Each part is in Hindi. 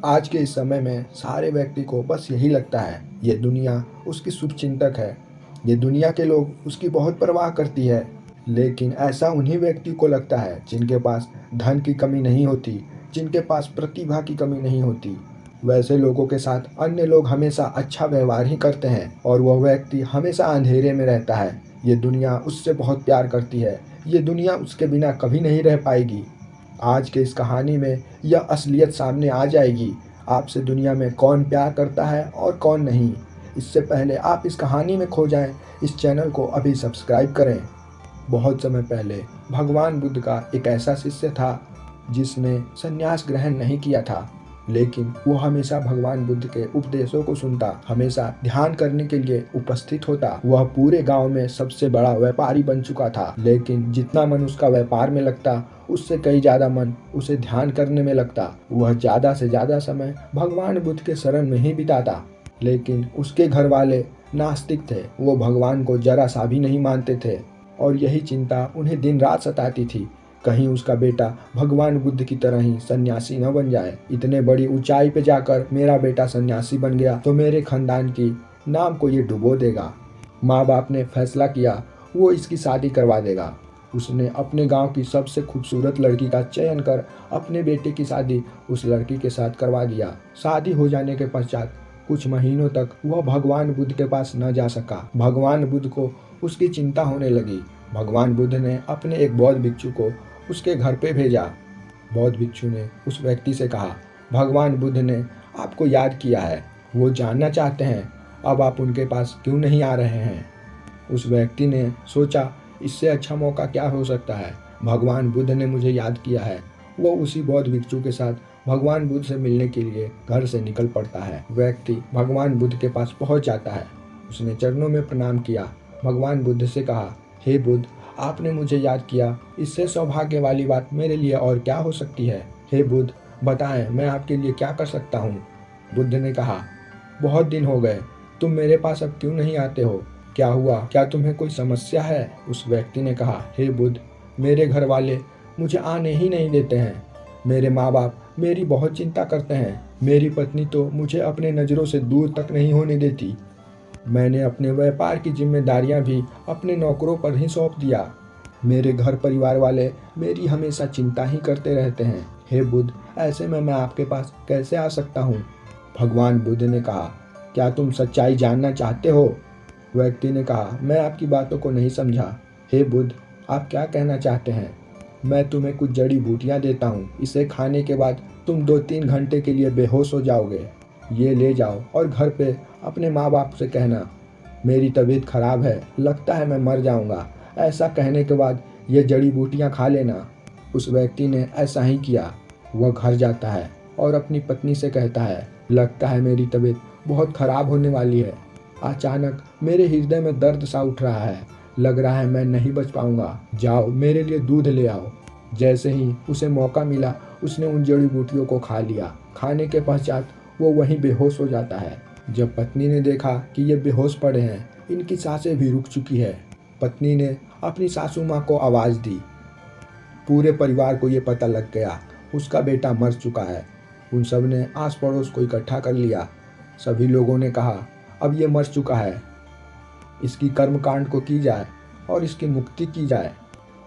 आज के इस समय में सारे व्यक्ति को बस यही लगता है, ये दुनिया उसकी शुभचिंतक है। ये दुनिया के लोग उसकी बहुत परवाह करती है। लेकिन ऐसा उन्हीं व्यक्ति को लगता है जिनके पास धन की कमी नहीं होती, जिनके पास प्रतिभा की कमी नहीं होती। वैसे लोगों के साथ अन्य लोग हमेशा अच्छा व्यवहार ही करते हैं और वह व्यक्ति हमेशा अंधेरे में रहता है। ये दुनिया उससे बहुत प्यार करती है। ये दुनिया उसके बिना कभी नहीं रह पाएगी। आज के इस कहानी में यह असलियत सामने आ जाएगी। आपसे दुनिया में कौन प्यार करता है और कौन नहीं। इससे पहले आप इस कहानी में खो जाएं, इस चैनल को अभी सब्सक्राइब करें। बहुत समय पहले भगवान बुद्ध का एक ऐसा शिष्य था जिसने संन्यास ग्रहण नहीं किया था, लेकिन वो हमेशा भगवान बुद्ध के उपदेशों को सुनता, हमेशा ध्यान करने के लिए उपस्थित होता। वह पूरे गांव में सबसे बड़ा व्यापारी बन चुका था, लेकिन जितना मन उसका व्यापार में लगता, उससे कई ज्यादा मन उसे ध्यान करने में लगता। वह ज्यादा से ज्यादा समय भगवान बुद्ध के शरण में ही बिताता। लेकिन उसके घर वाले नास्तिक थे, वो भगवान को जरा सा भी नहीं मानते थे और यही चिंता उन्हें दिन रात सताती थी, कहीं उसका बेटा भगवान बुद्ध की तरह ही सन्यासी न बन जाए। इतने बड़ी ऊंचाई पे जाकर मेरा बेटा सन्यासी बन गया तो मेरे खानदान की नाम को ये डुबो देगा। माँ बाप ने फैसला किया वो इसकी शादी करवा देगा। उसने अपने गांव की सबसे खूबसूरत लड़की का चयन कर अपने बेटे की शादी उस लड़की के साथ करवा दिया। शादी हो जाने के पश्चात कुछ महीनों तक वह भगवान बुद्ध के पास न जा सका। भगवान बुद्ध को उसकी चिंता होने लगी। भगवान बुद्ध ने अपने एक बौद्ध भिक्षु को उसके घर पे भेजा। बौद्ध भिक्षु ने उस व्यक्ति से कहा, भगवान बुद्ध ने आपको याद किया है, वो जानना चाहते हैं अब आप उनके पास क्यों नहीं आ रहे हैं। उस व्यक्ति ने सोचा इससे अच्छा मौका क्या हो सकता है, भगवान बुद्ध ने मुझे याद किया है। वो उसी बौद्ध भिक्षु के साथ भगवान बुद्ध से मिलने के लिए घर से निकल पड़ता है। व्यक्ति भगवान बुद्ध के पास पहुंच जाता है। उसने चरणों में प्रणाम किया। भगवान बुद्ध से कहा, हे बुद्ध, आपने मुझे याद किया, इससे सौभाग्य वाली बात मेरे लिए और क्या हो सकती है। हे बुद्ध, बताएं मैं आपके लिए क्या कर सकता हूँ। बुद्ध ने कहा, बहुत दिन हो गए, तुम मेरे पास अब क्यों नहीं आते हो, क्या हुआ, क्या तुम्हें कोई समस्या है। उस व्यक्ति ने कहा, हे बुद्ध, मेरे घर वाले मुझे आने ही नहीं देते हैं। मेरे माँ बाप मेरी बहुत चिंता करते हैं। मेरी पत्नी तो मुझे अपने नज़रों से दूर तक नहीं होने देती। मैंने अपने व्यापार की जिम्मेदारियां भी अपने नौकरों पर ही सौंप दिया। मेरे घर परिवार वाले मेरी हमेशा चिंता ही करते रहते हैं। हे बुद्ध, ऐसे में मैं आपके पास कैसे आ सकता हूँ। भगवान बुद्ध ने कहा, क्या तुम सच्चाई जानना चाहते हो। व्यक्ति ने कहा, मैं आपकी बातों को नहीं समझा। हे बुद्ध, आप क्या कहना चाहते हैं। मैं तुम्हें कुछ जड़ी बूटियाँ देता हूँ, इसे खाने के बाद तुम 2-3 घंटे के लिए बेहोश हो जाओगे। ये ले जाओ और घर पे अपने माँ बाप से कहना, मेरी तबीयत खराब है, लगता है मैं मर जाऊंगा। ऐसा कहने के बाद ये जड़ी बूटियाँ खा लेना। उस व्यक्ति ने ऐसा ही किया। वह घर जाता है और अपनी पत्नी से कहता है, लगता है मेरी तबीयत बहुत खराब होने वाली है। अचानक मेरे हृदय में दर्द सा उठ रहा है, लग रहा है मैं नहीं बच पाऊंगा। जाओ मेरे लिए दूध ले आओ। जैसे ही उसे मौका मिला उसने उन जड़ी बूटियों को खा लिया। खाने के पश्चात वो वहीं बेहोश हो जाता है। जब पत्नी ने देखा कि ये बेहोश पड़े हैं, इनकी सांसें भी रुक चुकी है, पत्नी ने अपनी सासू माँ को आवाज़ दी। पूरे परिवार को ये पता लग गया उसका बेटा मर चुका है। उन सब ने आस पड़ोस को इकट्ठा कर लिया। सभी लोगों ने कहा, अब ये मर चुका है, इसकी कर्मकांड को की जाए और इसकी मुक्ति की जाए।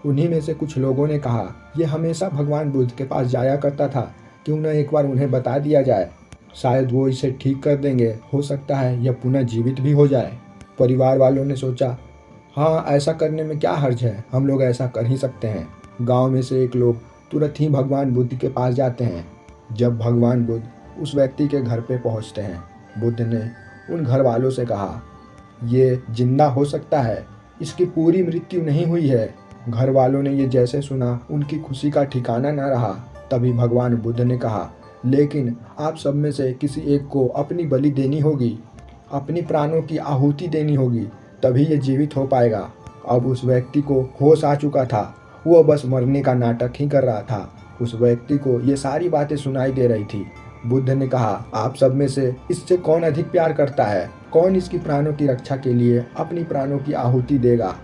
उन्हीं में से कुछ लोगों ने कहा, ये हमेशा भगवान बुद्ध के पास जाया करता था, क्यों न एक बार उन्हें बता दिया जाए, शायद वो इसे ठीक कर देंगे, हो सकता है यह पुनः जीवित भी हो जाए। परिवार वालों ने सोचा, हाँ ऐसा करने में क्या हर्ज है, हम लोग ऐसा कर ही सकते हैं। गांव में से एक लोग तुरंत ही भगवान बुद्ध के पास जाते हैं। जब भगवान बुद्ध उस व्यक्ति के घर पे पहुंचते हैं, बुद्ध ने उन घर वालों से कहा, ये जिंदा हो सकता है, इसकी पूरी मृत्यु नहीं हुई है। घर वालों ने ये जैसे सुना उनकी खुशी का ठिकाना न रहा। तभी भगवान बुद्ध ने कहा, लेकिन आप सब में से किसी एक को अपनी बलि देनी होगी, अपनी प्राणों की आहुति देनी होगी, तभी ये जीवित हो पाएगा। अब उस व्यक्ति को होश आ चुका था, वो बस मरने का नाटक ही कर रहा था। उस व्यक्ति को ये सारी बातें सुनाई दे रही थी। बुद्ध ने कहा, आप सब में से इससे कौन अधिक प्यार करता है, कौन इसकी प्राणों की रक्षा के लिए अपनी प्राणों की आहुति देगा।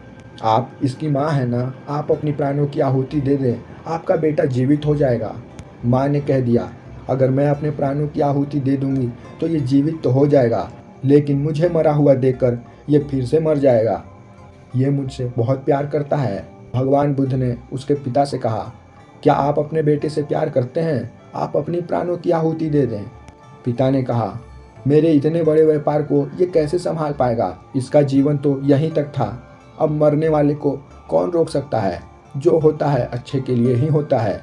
आप इसकी माँ है ना, आप अपनी प्राणों की आहुति दे दें, आपका बेटा जीवित हो जाएगा। माँ ने कह दिया, अगर मैं अपने प्राणों की आहुति दे दूंगी तो ये जीवित तो हो जाएगा, लेकिन मुझे मरा हुआ देखकर ये फिर से मर जाएगा। ये मुझसे बहुत प्यार करता है। भगवान बुद्ध ने उसके पिता से कहा, क्या आप अपने बेटे से प्यार करते हैं? आप अपनी प्राणों की आहुति दे दें। पिता ने कहा, मेरे इतने बड़े व्यापार को ये कैसे संभाल पाएगा? इसका जीवन तो यहीं तक था। अब मरने वाले को कौन रोक सकता है? जो होता है अच्छे के लिए ही होता है।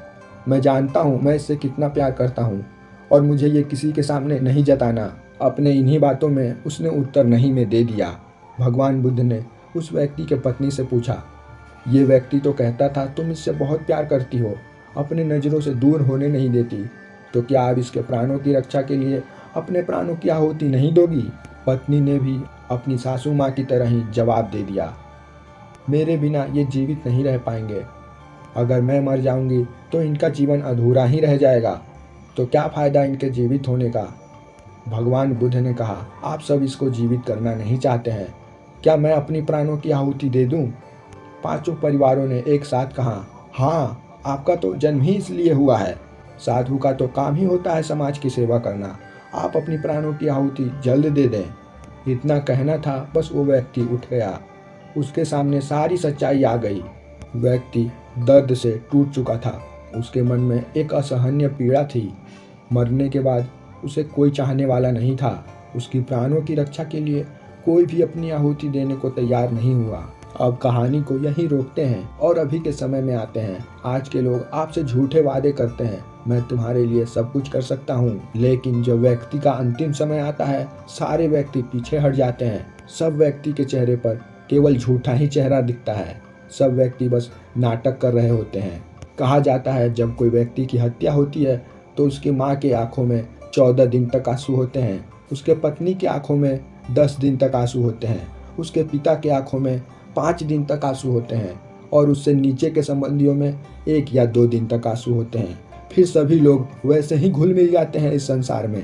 मैं जानता हूँ मैं इससे कितना प्यार करता हूँ और मुझे ये किसी के सामने नहीं जताना। अपने इन्हीं बातों में उसने उत्तर नहीं में दे दिया। भगवान बुद्ध ने उस व्यक्ति के पत्नी से पूछा, ये व्यक्ति तो कहता था तुम इससे बहुत प्यार करती हो, अपने नज़रों से दूर होने नहीं देती, तो क्या आप इसके प्राणों की रक्षा के लिए अपने प्राणों की आहुति नहीं दोगी? पत्नी ने भी अपनी सासू माँ की तरह ही जवाब दे दिया, मेरे बिना ये जीवित नहीं रह पाएंगे। अगर मैं मर जाऊंगी तो इनका जीवन अधूरा ही रह जाएगा, तो क्या फ़ायदा इनके जीवित होने का? भगवान बुद्ध ने कहा, आप सब इसको जीवित करना नहीं चाहते हैं, क्या मैं अपनी प्राणों की आहुति दे दूं? पांचों परिवारों ने एक साथ कहा, हाँ, आपका तो जन्म ही इसलिए हुआ है। साधु का तो काम ही होता है समाज की सेवा करना। आप अपनी प्राणों की आहुति जल्द दे दें। इतना कहना था, बस वो व्यक्ति उठ गया। उसके सामने सारी सच्चाई आ गई। व्यक्ति दर्द से टूट चुका था। उसके मन में एक असहनीय पीड़ा थी। मरने के बाद उसे कोई चाहने वाला नहीं था। उसकी प्राणों की रक्षा के लिए कोई भी अपनी आहुति देने को तैयार नहीं हुआ। अब कहानी को यहीं रोकते हैं और अभी के समय में आते हैं। आज के लोग आपसे झूठे वादे करते हैं, मैं तुम्हारे लिए सब कुछ कर सकता हूँ, लेकिन जब व्यक्ति का अंतिम समय आता है, सारे व्यक्ति पीछे हट जाते हैं। सब व्यक्ति के चेहरे पर केवल झूठा ही चेहरा दिखता है। सब व्यक्ति बस नाटक कर रहे होते हैं। कहा जाता है जब कोई व्यक्ति की हत्या होती है तो उसकी माँ की आंखों में 14 दिन तक आंसू होते हैं, उसके पत्नी की आंखों में 10 दिन तक आंसू होते हैं, उसके पिता की आंखों में 5 दिन तक आंसू होते हैं और उससे नीचे के संबंधियों में 1 या 2 दिन तक आंसू होते हैं। फिर सभी लोग वैसे ही घुल मिल जाते हैं इस संसार में।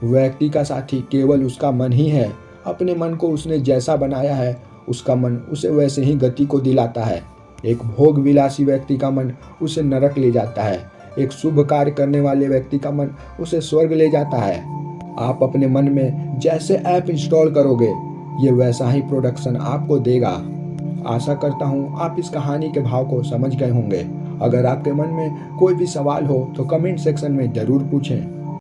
व्यक्ति का साथी केवल उसका मन ही है। अपने मन को उसने जैसा बनाया है, उसका मन उसे वैसे ही गति को दिलाता है। एक भोग विलासी व्यक्ति का मन उसे नरक ले जाता है। एक शुभ कार्य करने वाले व्यक्ति का मन उसे स्वर्ग ले जाता है। आप अपने मन में जैसे ऐप इंस्टॉल करोगे, ये वैसा ही प्रोडक्शन आपको देगा। आशा करता हूँ आप इस कहानी के भाव को समझ गए होंगे। अगर आपके मन में कोई भी सवाल हो तो कमेंट सेक्शन में ज़रूर पूछें।